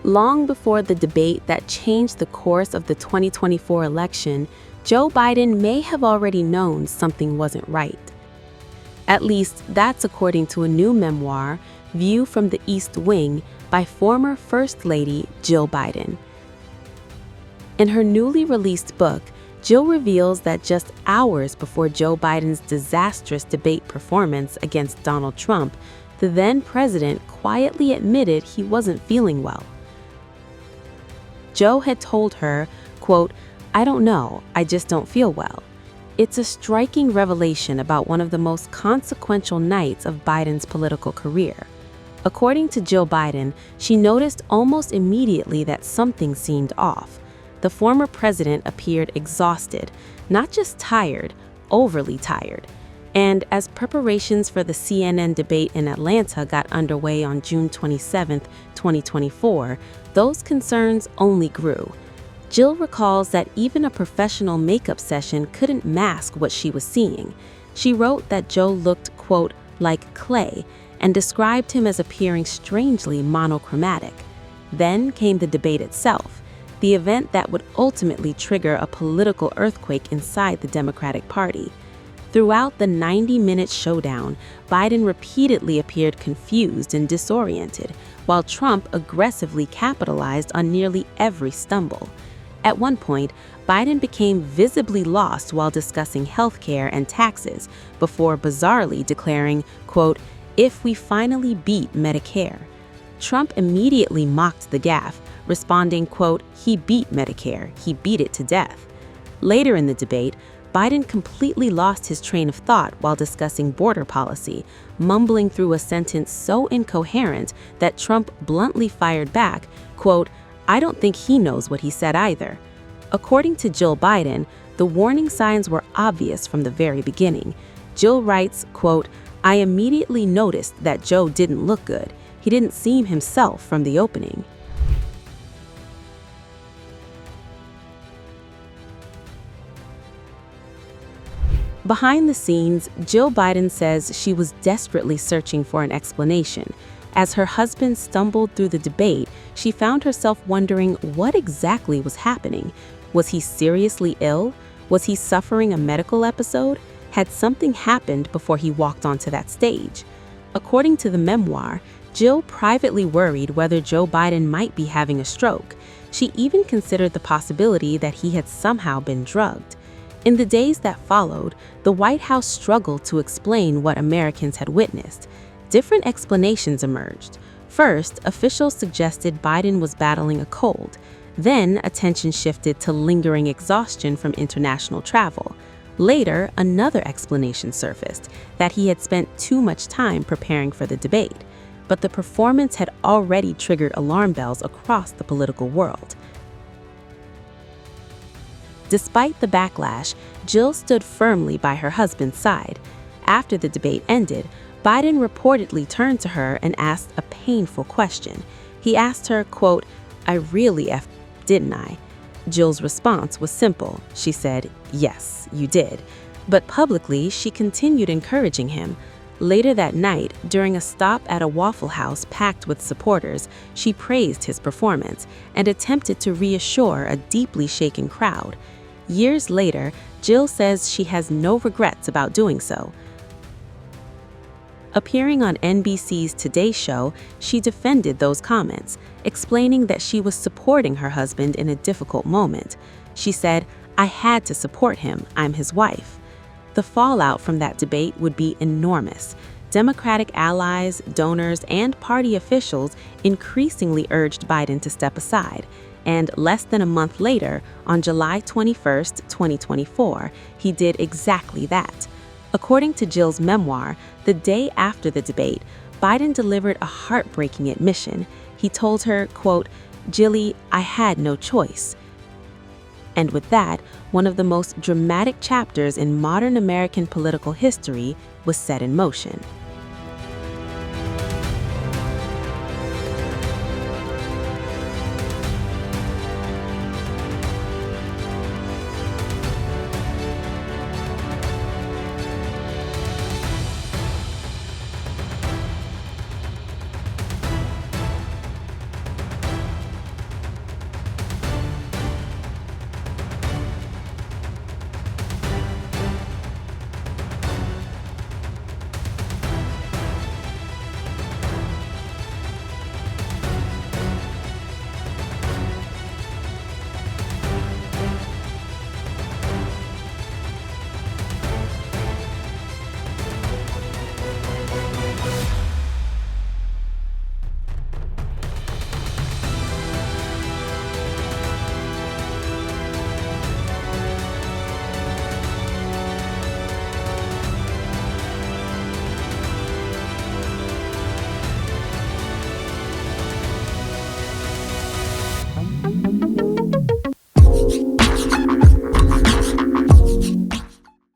Long before the debate that changed the course of the 2024 election, Joe Biden may have already known something wasn't right. At least, that's according to a new memoir, View from the East Wing, by former First Lady Jill Biden. In her newly released book, Jill reveals that just hours before Joe Biden's disastrous debate performance against Donald Trump, the then president quietly admitted he wasn't feeling well. Joe had told her, quote, "I don't know, I just don't feel well." It's a striking revelation about one of the most consequential nights of Biden's political career. According to Jill Biden, she noticed almost immediately that something seemed off. The former president appeared exhausted, not just tired, overly tired. And as preparations for the CNN debate in Atlanta got underway on June 27, 2024, those concerns only grew. Jill recalls that even a professional makeup session couldn't mask what she was seeing. She wrote that Joe looked, quote, like clay, and described him as appearing strangely monochromatic. Then came the debate itself, the event that would ultimately trigger a political earthquake inside the Democratic Party. Throughout the 90-minute showdown, Biden repeatedly appeared confused and disoriented, while Trump aggressively capitalized on nearly every stumble. At one point, Biden became visibly lost while discussing healthcare and taxes, before bizarrely declaring, quote, "If we finally beat Medicare." Trump immediately mocked the gaffe, responding, quote, "He beat Medicare, he beat it to death." Later in the debate, Biden completely lost his train of thought while discussing border policy, mumbling through a sentence so incoherent that Trump bluntly fired back, quote, "I don't think he knows what he said either." According to Jill Biden, the warning signs were obvious from the very beginning. Jill writes, quote, "I immediately noticed that Joe didn't look good. He didn't seem himself from the opening." Behind the scenes, Jill Biden says she was desperately searching for an explanation. As her husband stumbled through the debate, she found herself wondering what exactly was happening. Was he seriously ill? Was he suffering a medical episode? Had something happened before he walked onto that stage? According to the memoir, Jill privately worried whether Joe Biden might be having a stroke. She even considered the possibility that he had somehow been drugged. In the days that followed, the White House struggled to explain what Americans had witnessed. Different explanations emerged. First, officials suggested Biden was battling a cold. Then, attention shifted to lingering exhaustion from international travel. Later, another explanation surfaced, that he had spent too much time preparing for the debate. But the performance had already triggered alarm bells across the political world. Despite the backlash, Jill stood firmly by her husband's side. After the debate ended, Biden reportedly turned to her and asked a painful question. He asked her, quote, "I really didn't I?" Jill's response was simple. She said, "Yes, you did." But publicly, she continued encouraging him. Later that night, during a stop at a Waffle House packed with supporters, she praised his performance and attempted to reassure a deeply shaken crowd. Years later, Jill says she has no regrets about doing so. Appearing on NBC's Today Show, she defended those comments, explaining that she was supporting her husband in a difficult moment. She said, "I had to support him. I'm his wife." The fallout from that debate would be enormous. Democratic allies, donors, and party officials increasingly urged Biden to step aside. And less than a month later, on July 21, 2024, he did exactly that. According to Jill's memoir, the day after the debate, Biden delivered a heartbreaking admission. He told her, quote, "Jilly, I had no choice." And with that, one of the most dramatic chapters in modern American political history was set in motion.